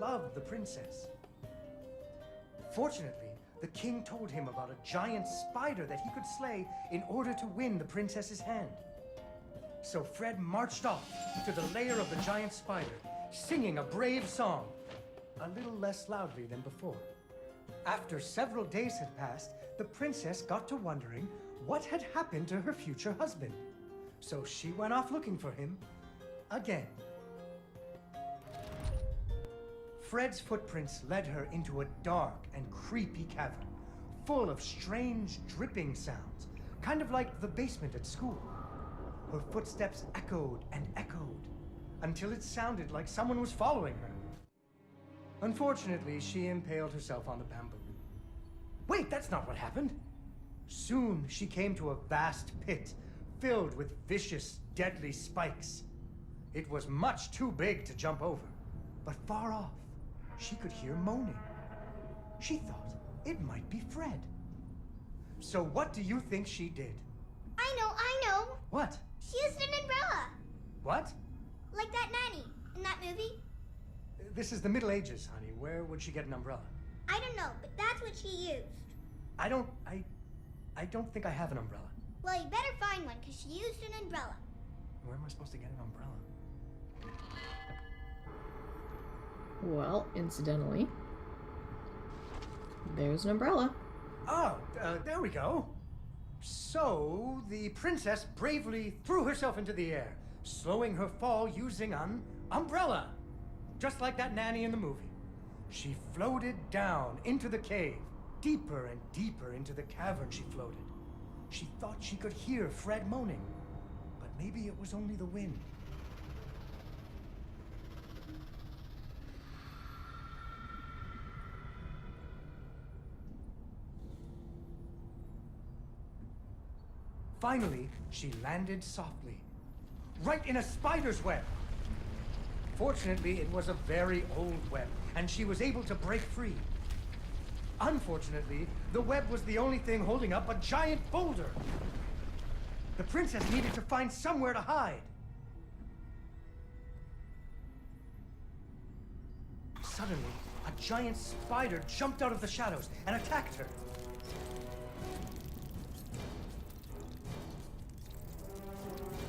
loved the princess. Fortunately, the king told him about a giant spider that he could slay in order to win the princess's hand. So Fred marched off to the lair of the giant spider, singing a brave song, a little less loudly than before. After several days had passed, the princess got to wondering what had happened to her future husband. So she went off looking for him again. Fred's footprints led her into a dark and creepy cavern, full of strange dripping sounds, kind of like the basement at school. Her footsteps echoed and echoed, until it sounded like someone was following her. Unfortunately, she impaled herself on the bamboo. Wait, that's not what happened. Soon she came to a vast pit, filled with vicious, deadly spikes. It was much too big to jump over, but far off, she could hear moaning. She thought it might be Fred. So what do you think she did? I know! What? She used an umbrella! What? Like that nanny in that movie. This is the Middle Ages, honey. Where would she get an umbrella? I don't know, but that's what she used. I don't think I have an umbrella. Well, you better find one, because she used an umbrella. Where am I supposed to get an umbrella? Well, incidentally, there's an umbrella. Oh, there we go. So, the princess bravely threw herself into the air, slowing her fall using an umbrella. Just like that nanny in the movie. She floated down into the cave. Deeper and deeper into the cavern she floated. She thought she could hear Fred moaning, but maybe it was only the wind. Finally, she landed softly, right in a spider's web. Fortunately, it was a very old web, and she was able to break free. Unfortunately, the web was the only thing holding up a giant boulder. The princess needed to find somewhere to hide. Suddenly, a giant spider jumped out of the shadows and attacked her.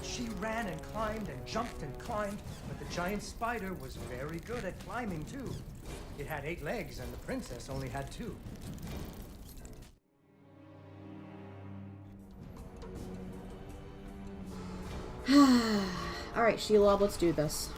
She ran and climbed and jumped and climbed, but the giant spider was very good at climbing too. It had 8 legs and the princess only had 2. Alright, Shelob, let's do this.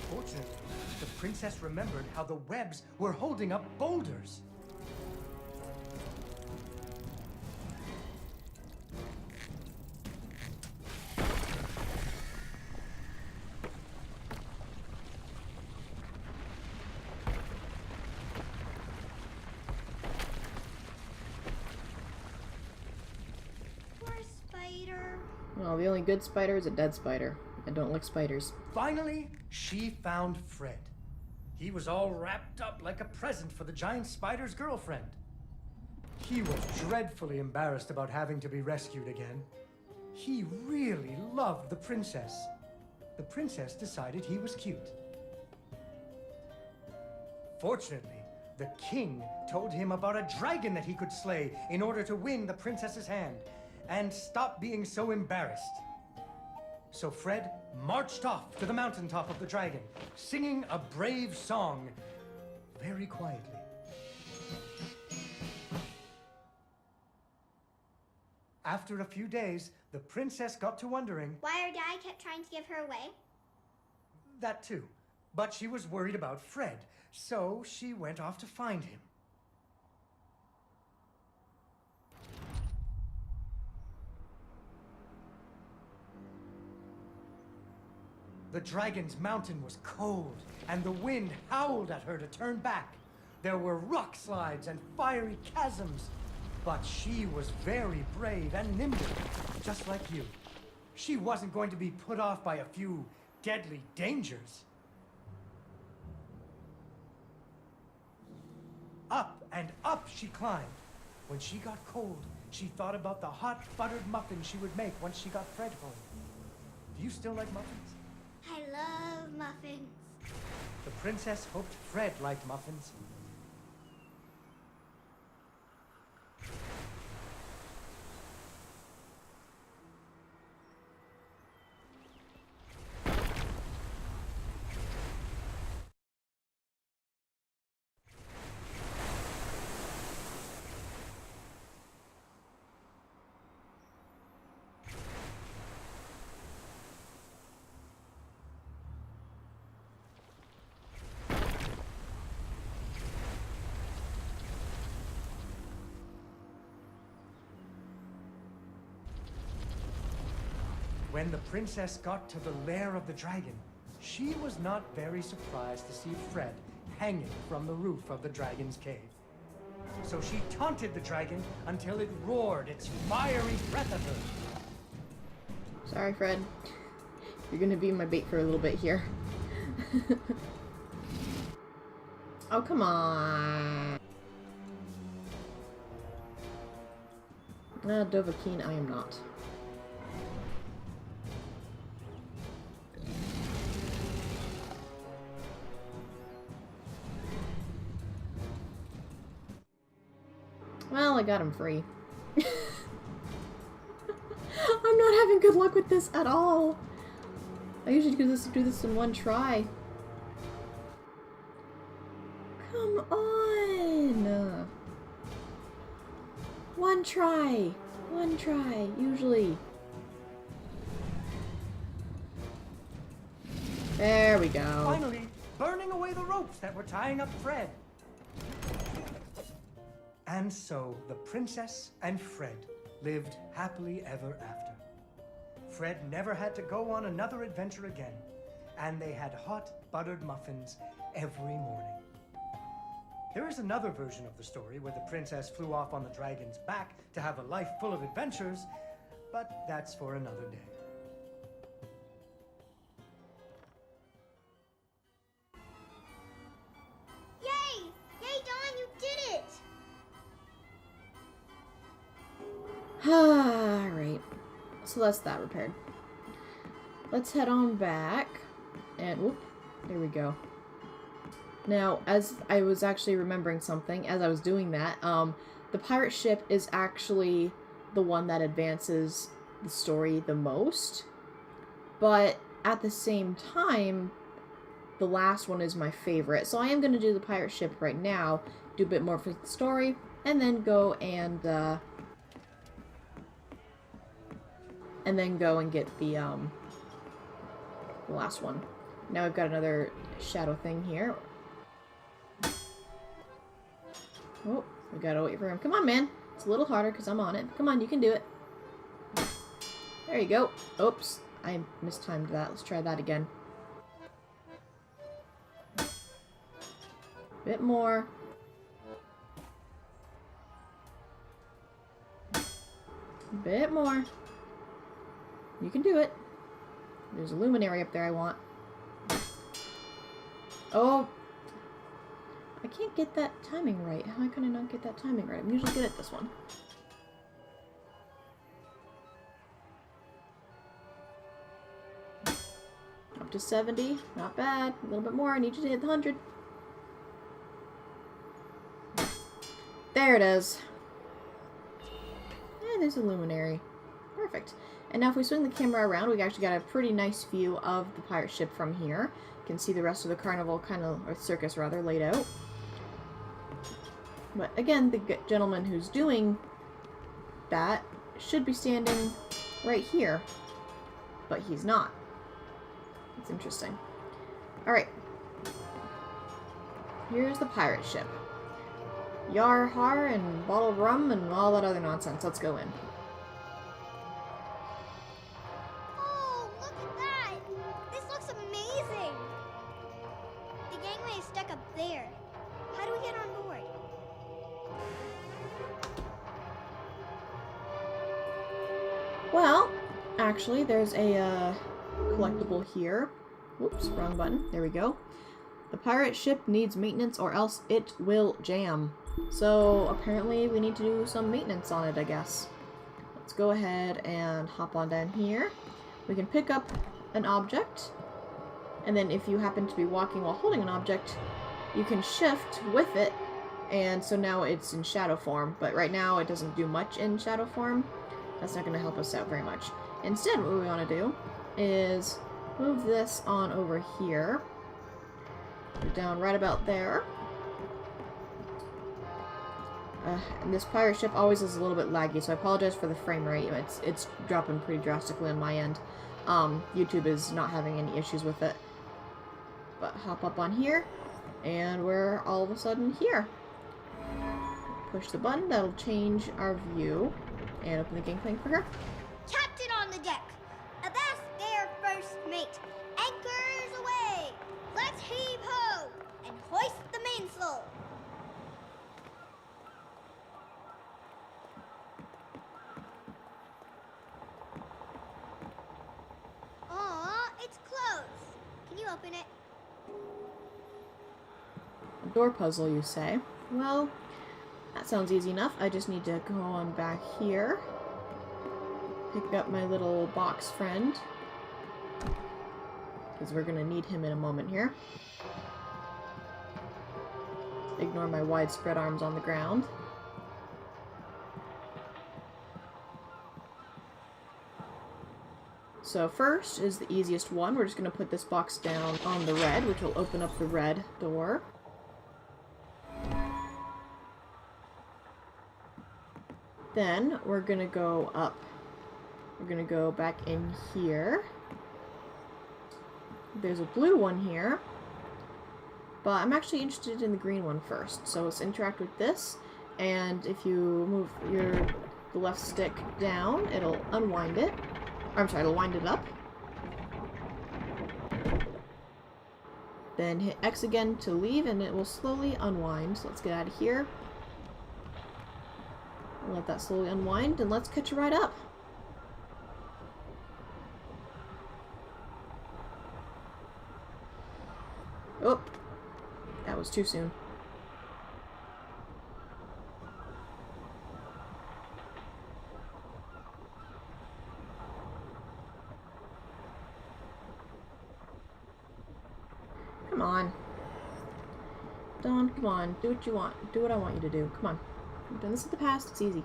Fortunately, the princess remembered how the webs were holding up boulders. Poor spider. Well, the only good spider is a dead spider. I don't like spiders. Finally, she found Fred. He was all wrapped up like a present for the giant spider's girlfriend. He was dreadfully embarrassed about having to be rescued again. He really loved the princess. The princess decided he was cute. Fortunately, the king told him about a dragon that he could slay in order to win the princess's hand and stop being so embarrassed. So Fred marched off to the mountaintop of the dragon, singing a brave song very quietly. After a few days, the princess got to wondering... why her dad kept trying to give her away? That too. But she was worried about Fred, so she went off to find him. The dragon's mountain was cold, and the wind howled at her to turn back. There were rock slides and fiery chasms. But she was very brave and nimble, just like you. She wasn't going to be put off by a few deadly dangers. Up and up she climbed. When she got cold, she thought about the hot buttered muffins she would make once she got Fred home. Do you still like muffins? I love muffins. The princess hoped Fred liked muffins. When the princess got to the lair of the dragon, she was not very surprised to see Fred hanging from the roof of the dragon's cave. So she taunted the dragon until it roared its fiery breath at her. Sorry, Fred. You're gonna be my bait for a little bit here. Oh, come on. Dovahkiin, I am not. Well, I got him free. I'm not having good luck with this at all. I usually do this in one try. Come on! One try! One try, usually. There we go. Finally, burning away the ropes that were tying up Fred. And so the princess and Fred lived happily ever after. Fred never had to go on another adventure again, and they had hot buttered muffins every morning. There is another version of the story where the princess flew off on the dragon's back to have a life full of adventures, but that's for another day. Yay! Yay, Dawn, you did it! Alright. So that's that repaired. Let's head on back. And, whoop, there we go. Now, as I was actually remembering something, as I was doing that, the pirate ship is actually the one that advances the story the most. But at the same time, the last one is my favorite. So I am going to do the pirate ship right now, do a bit more for the story, and then go and get the last one. Now we've got another shadow thing here. Oh, we gotta wait for him. Come on, man. It's a little harder because I'm on it. Come on, you can do it. There you go. Oops, I mistimed that. Let's try that again. Bit more. Bit more. You can do it. There's a luminary up there I want. Oh. I can't get that timing right. How can I not get that timing right? I'm usually good at this one. Up to 70. Not bad. A little bit more. I need you to hit the 100. There it is. And there's a luminary. Perfect. And now if we swing the camera around, we actually got a pretty nice view of the pirate ship from here. You can see the rest of the carnival or circus rather, laid out. But again, the gentleman who's doing that should be standing right here. But he's not. It's interesting. Alright. Here's the pirate ship. Yar har and bottle of rum and all that other nonsense. Let's go in. Oh, look at that! This looks amazing! The gangway is stuck up there. How do we get on board? Well, actually, there's a collectible here. Whoops, wrong button. There we go. The pirate ship needs maintenance or else it will jam. So apparently we need to do some maintenance on it, I guess. Let's go ahead and hop on down here. We can pick up an object, and then if you happen to be walking while holding an object, you can shift with it, and so now it's in shadow form. But right now it doesn't do much in shadow form. That's not going to help us out very much. Instead, what we want to do is move this on over here. Put it down right about there. And this pirate ship always is a little bit laggy, so I apologize for the frame rate. It's dropping pretty drastically on my end. YouTube is not having any issues with it. But hop up on here, and we're all of a sudden here. Push the button, that'll change our view. And open the gangplank for her. Captain on the deck. Avast there, first mate. Anchors away. Let's heave ho and hoist the mainsail. Aw, it's closed. Can you open it? A door puzzle, you say? Well, that sounds easy enough. I just need to go on back here. Pick up my little box friend. Because we're going to need him in a moment here. Ignore my widespread arms on the ground. So first is the easiest one. We're just going to put this box down on the red, which will open up the red door. Then we're going to go up. We're going to go back in here. There's a blue one here. But I'm actually interested in the green one first. So let's interact with this. And if you move the left stick down, it'll unwind it. I'm sorry, it'll wind it up. Then hit X again to leave, and it will slowly unwind. So let's get out of here. Let that slowly unwind, and let's catch a ride up. Oh, that was too soon. Come on. Dawn, come on. Do what you want. Do what I want you to do. Come on. We've done this in the past. It's easy.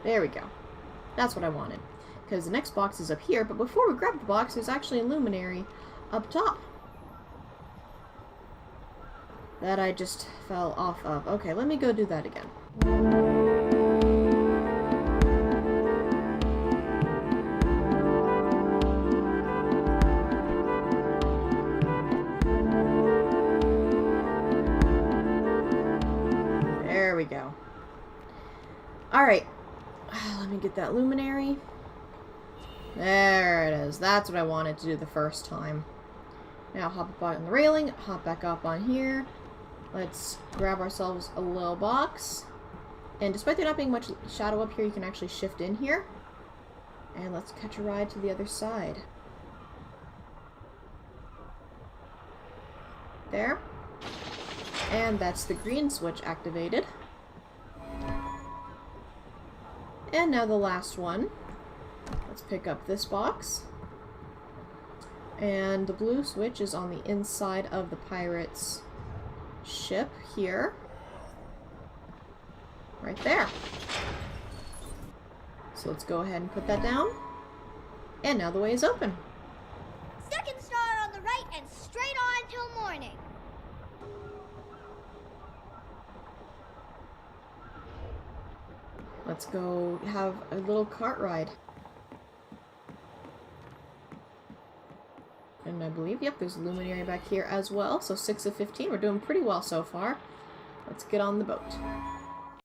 There we go. That's what I wanted. Because the next box is up here, but before we grab the box, there's actually a luminary up top. That I just fell off of. Okay, let me go do that again. There we go. Alright. Let me get that luminary. There it is. That's what I wanted to do the first time. Now hop up on the railing, hop back up on here. Let's grab ourselves a little box. And despite there not being much shadow up here, you can actually shift in here. And let's catch a ride to the other side. There. And that's the green switch activated. And now the last one. Let's pick up this box. And the blue switch is on the inside of the pirate's ship here. Right there. So let's go ahead and put that down. And now the way is open. Second star on the right and straight on till morning. Let's go have a little cart ride. And I believe, yep, there's a luminary back here as well. So 6 of 15. We're doing pretty well so far. Let's get on the boat.